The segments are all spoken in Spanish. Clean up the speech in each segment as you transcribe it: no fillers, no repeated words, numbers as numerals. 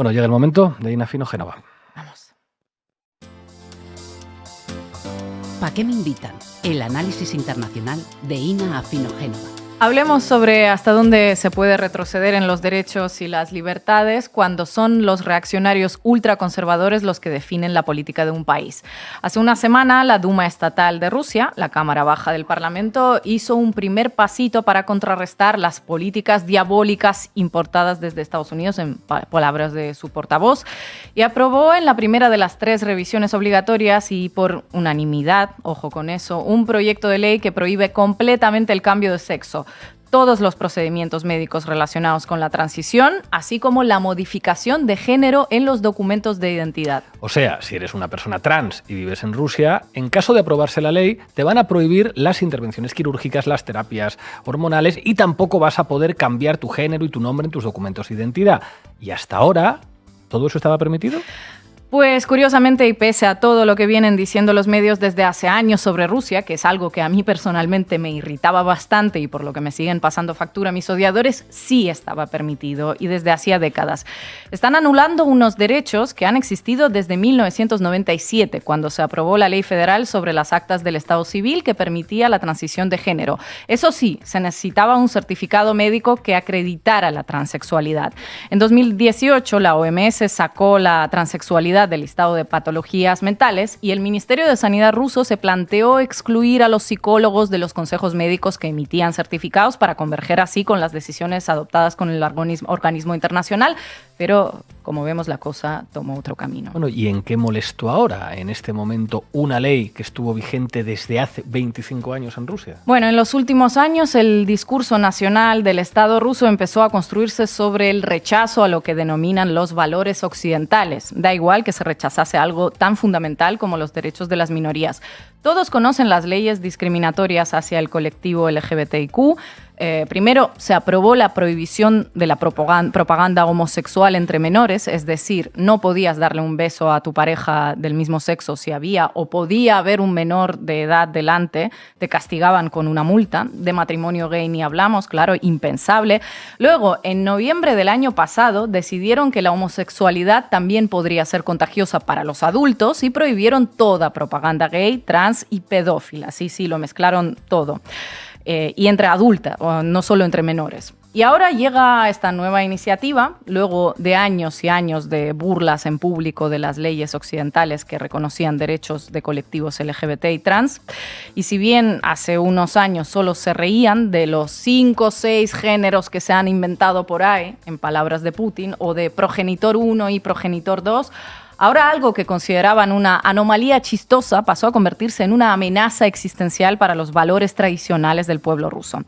Bueno, llega el momento de Ina Fino Génova. Vamos. ¿Pa' qué me invitan? El análisis internacional de Ina Fino Génova. Hablemos sobre hasta dónde se puede retroceder en los derechos y las libertades cuando son los reaccionarios ultraconservadores los que definen la política de un país. Hace una semana, la Duma Estatal de Rusia, la Cámara Baja del Parlamento, hizo un primer pasito para contrarrestar las políticas diabólicas importadas desde Estados Unidos, en palabras de su portavoz, y aprobó en la primera de las 3 revisiones obligatorias y por unanimidad, ojo con eso, un proyecto de ley que prohíbe completamente el cambio de sexo, todos los procedimientos médicos relacionados con la transición, así como la modificación de género en los documentos de identidad. O sea, si eres una persona trans y vives en Rusia, en caso de aprobarse la ley, te van a prohibir las intervenciones quirúrgicas, las terapias hormonales y tampoco vas a poder cambiar tu género y tu nombre en tus documentos de identidad. Y hasta ahora, ¿todo eso estaba permitido? Pues curiosamente, y pese a todo lo que vienen diciendo los medios desde hace años sobre Rusia, que es algo que a mí personalmente me irritaba bastante y por lo que me siguen pasando factura mis odiadores, sí estaba permitido y desde hacía décadas. Están anulando unos derechos que han existido desde 1997, cuando se aprobó la Ley Federal sobre las actas del Estado Civil que permitía la transición de género. Eso sí, se necesitaba un certificado médico que acreditara la transexualidad. En 2018, la OMS sacó la transexualidad del listado de patologías mentales y el Ministerio de Sanidad ruso se planteó excluir a los psicólogos de los consejos médicos que emitían certificados para converger así con las decisiones adoptadas con el organismo internacional, pero como vemos la cosa tomó otro camino. Bueno, ¿y en qué molestó ahora, en este momento, una ley que estuvo vigente desde hace 25 años en Rusia? Bueno, en los últimos años el discurso nacional del Estado ruso empezó a construirse sobre el rechazo a lo que denominan los valores occidentales. Da igual que se rechazase algo tan fundamental como los derechos de las minorías. Todos conocen las leyes discriminatorias hacia el colectivo LGBTIQ. Primero, se aprobó la prohibición de la propaganda homosexual entre menores, es decir, no podías darle un beso a tu pareja del mismo sexo si había o podía haber un menor de edad delante, te castigaban con una multa. De matrimonio gay ni hablamos, claro, impensable. Luego, en noviembre del año pasado, decidieron que la homosexualidad también podría ser contagiosa para los adultos y prohibieron toda propaganda gay, trans y pedófila. Sí, lo mezclaron todo. Y entre adultas, no solo entre menores. Y ahora llega esta nueva iniciativa, luego de años y años de burlas en público de las leyes occidentales que reconocían derechos de colectivos LGBT y trans. Y si bien hace unos años solo se reían de los 5 o 6 géneros que se han inventado por ahí, en palabras de Putin, o de progenitor 1 y progenitor 2, ahora algo que consideraban una anomalía chistosa pasó a convertirse en una amenaza existencial para los valores tradicionales del pueblo ruso.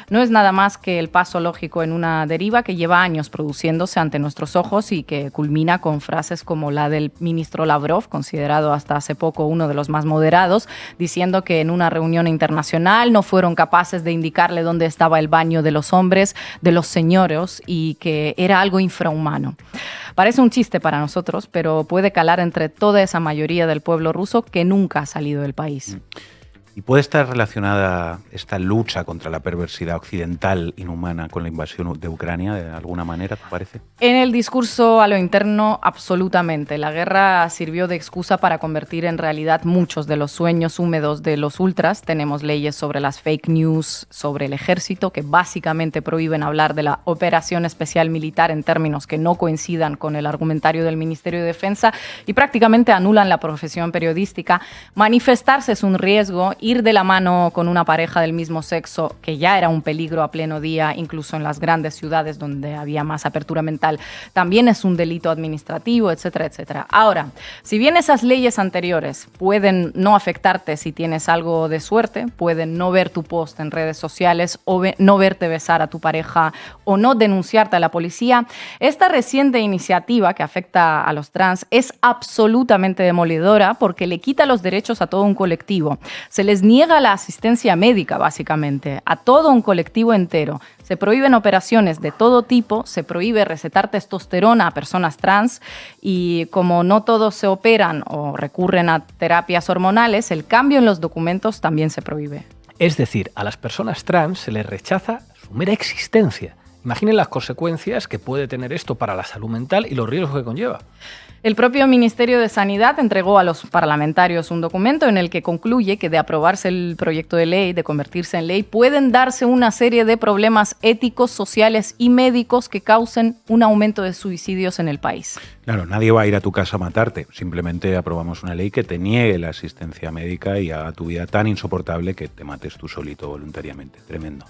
No es nada más que el paso lógico en una deriva que lleva años produciéndose ante nuestros ojos y que culmina con frases como la del ministro Lavrov, considerado hasta hace poco uno de los más moderados, diciendo que en una reunión internacional no fueron capaces de indicarle dónde estaba el baño de los hombres, de los señoros, y que era algo infrahumano. Parece un chiste para nosotros, pero puede calar entre toda esa mayoría del pueblo ruso que nunca ha salido del país. ¿Y puede estar relacionada esta lucha contra la perversidad occidental inhumana con la invasión de Ucrania de alguna manera, te parece? En el discurso a lo interno, absolutamente. La guerra sirvió de excusa para convertir en realidad muchos de los sueños húmedos de los ultras. Tenemos leyes sobre las fake news, sobre el ejército, que básicamente prohíben hablar de la operación especial militar en términos que no coincidan con el argumentario del Ministerio de Defensa y prácticamente anulan la profesión periodística. Manifestarse es un riesgo. Ir de la mano con una pareja del mismo sexo, que ya era un peligro a pleno día, incluso en las grandes ciudades donde había más apertura mental, también es un delito administrativo, etcétera, etcétera. Ahora, si bien esas leyes anteriores pueden no afectarte si tienes algo de suerte, pueden no ver tu post en redes sociales o no verte besar a tu pareja o no denunciarte a la policía, esta reciente iniciativa que afecta a los trans es absolutamente demoledora porque le quita los derechos a todo un colectivo. Se les niega la asistencia médica, básicamente, a todo un colectivo entero. Se prohíben operaciones de todo tipo, se prohíbe recetar testosterona a personas trans y como no todos se operan o recurren a terapias hormonales, el cambio en los documentos también se prohíbe. Es decir, a las personas trans se les rechaza su mera existencia. Imaginen las consecuencias que puede tener esto para la salud mental y los riesgos que conlleva. El propio Ministerio de Sanidad entregó a los parlamentarios un documento en el que concluye que de aprobarse el proyecto de ley, de convertirse en ley, pueden darse una serie de problemas éticos, sociales y médicos que causen un aumento de suicidios en el país. Claro, nadie va a ir a tu casa a matarte. Simplemente aprobamos una ley que te niegue la asistencia médica y haga tu vida tan insoportable que te mates tú solito voluntariamente. Tremendo.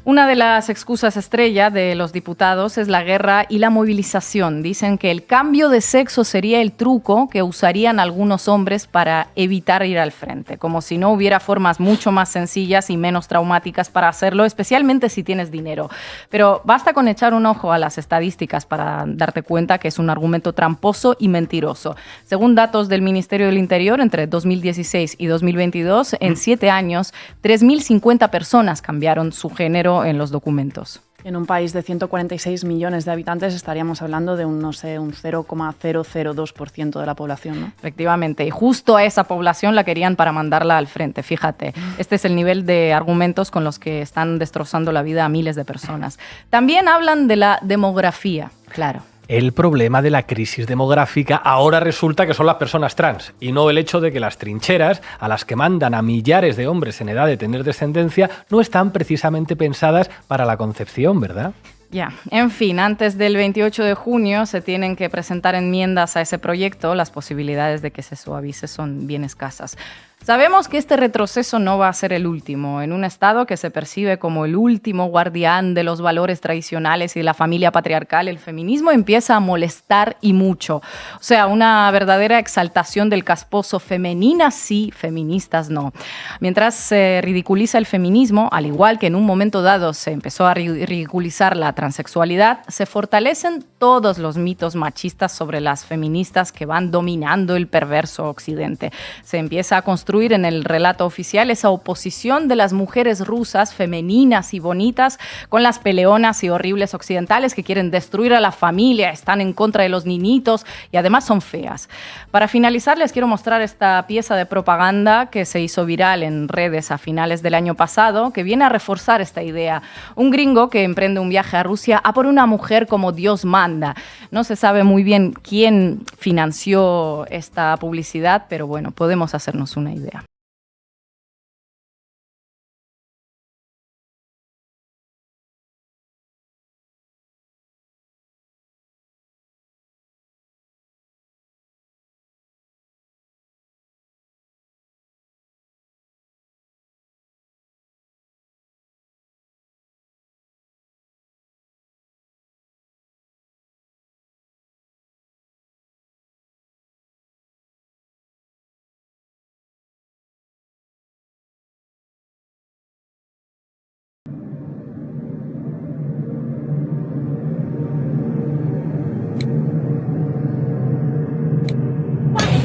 Una de las excusas estrella de los diputados es la guerra y la movilización. Dicen que el cambio de sexo sería el truco que usarían algunos hombres para evitar ir al frente, como si no hubiera formas mucho más sencillas y menos traumáticas para hacerlo, especialmente si tienes dinero. Pero basta con echar un ojo a las estadísticas para darte cuenta que es un argumento tramposo y mentiroso. Según datos del Ministerio del Interior, entre 2016 y 2022, en 7 años, 3.050 personas cambiaron su género en los documentos. En un país de 146 millones de habitantes estaríamos hablando de un 0,002% de la población, ¿no? Efectivamente, y justo a esa población la querían para mandarla al frente, fíjate. Este es el nivel de argumentos con los que están destrozando la vida a miles de personas. También hablan de la demografía, claro. El problema de la crisis demográfica ahora resulta que son las personas trans y no el hecho de que las trincheras a las que mandan a millares de hombres en edad de tener descendencia no están precisamente pensadas para la concepción, ¿verdad? Ya, en fin, antes del 28 de junio se tienen que presentar enmiendas a ese proyecto. Las posibilidades de que se suavice son bien escasas. Sabemos que este retroceso no va a ser el último. En un Estado que se percibe como el último guardián de los valores tradicionales y de la familia patriarcal, el feminismo empieza a molestar y mucho. O sea, una verdadera exaltación del casposo, femeninas sí, feministas no. Mientras se ridiculiza el feminismo, al igual que en un momento dado se empezó a ridiculizar la transexualidad, se fortalecen todos los mitos machistas sobre las feministas que van dominando el perverso occidente. Se empieza a construir en el relato oficial esa oposición de las mujeres rusas femeninas y bonitas con las peleonas y horribles occidentales que quieren destruir a la familia, están en contra de los niñitos y además son feas. Para finalizar, les quiero mostrar esta pieza de propaganda que se hizo viral en redes a finales del año pasado, que viene a reforzar esta idea. Un gringo que emprende un viaje a Rusia a por una mujer como Dios manda. No se sabe muy bien quién financió esta publicidad, pero bueno, podemos hacernos una idea.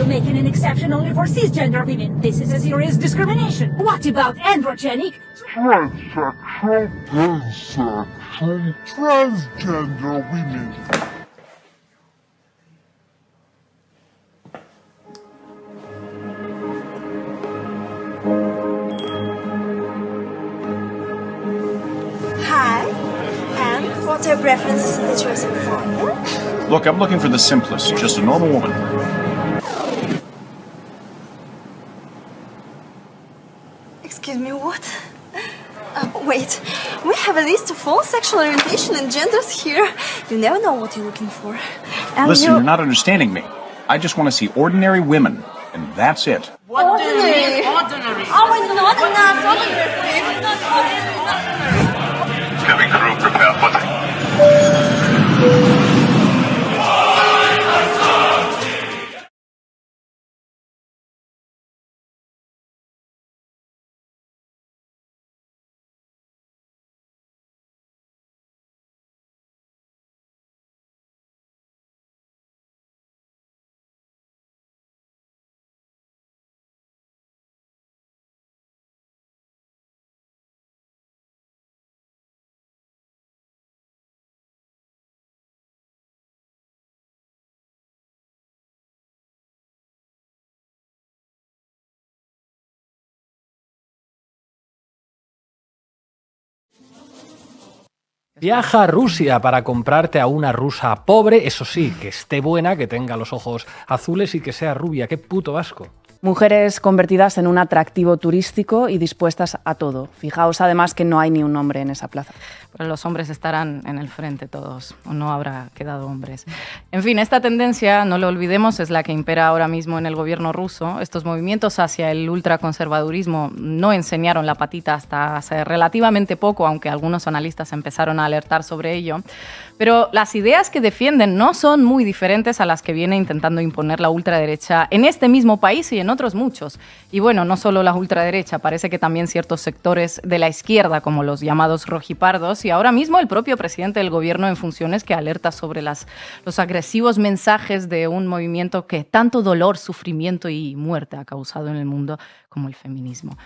Making an exception only for cisgender women. This is a serious discrimination. What about androgenic? Transsexual, pansexual, transgender women. Hi, and what are preferences in the chosen form? Look, I'm looking for the simplest, just a normal woman. Excuse me, what? Wait, we have a list of all sexual orientation and genders here. You never know what you're looking for. And Listen, you're not understanding me. I just want to see ordinary women, and that's it. Ordinary. Ordinary. Oh, we're not enough. Ordinary. Cabin crew, prepare for takeoff. Viaja a Rusia para comprarte a una rusa pobre, eso sí, que esté buena, que tenga los ojos azules y que sea rubia. ¡Qué puto asco! Mujeres convertidas en un atractivo turístico y dispuestas a todo. Fijaos además que no hay ni un hombre en esa plaza. Pero los hombres estarán en el frente todos, o no habrá quedado hombres. En fin, esta tendencia, no lo olvidemos, es la que impera ahora mismo en el gobierno ruso. Estos movimientos hacia el ultraconservadurismo no enseñaron la patita hasta hace relativamente poco, aunque algunos analistas empezaron a alertar sobre ello. Pero las ideas que defienden no son muy diferentes a las que viene intentando imponer la ultraderecha en este mismo país y en otros muchos. Y bueno, no solo la ultraderecha, parece que también ciertos sectores de la izquierda, como los llamados rojipardos, y ahora mismo el propio presidente del gobierno en funciones que alerta sobre los agresivos mensajes de un movimiento que tanto dolor, sufrimiento y muerte ha causado en el mundo como el feminismo.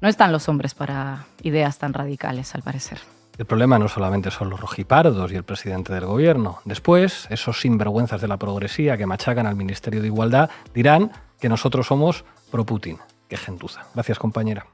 No están los hombres para ideas tan radicales, al parecer. El problema no solamente son los rojipardos y el presidente del gobierno. Después, esos sinvergüenzas de la progresía que machacan al Ministerio de Igualdad dirán que nosotros somos pro-Putin. Qué gentuza. Gracias, compañera.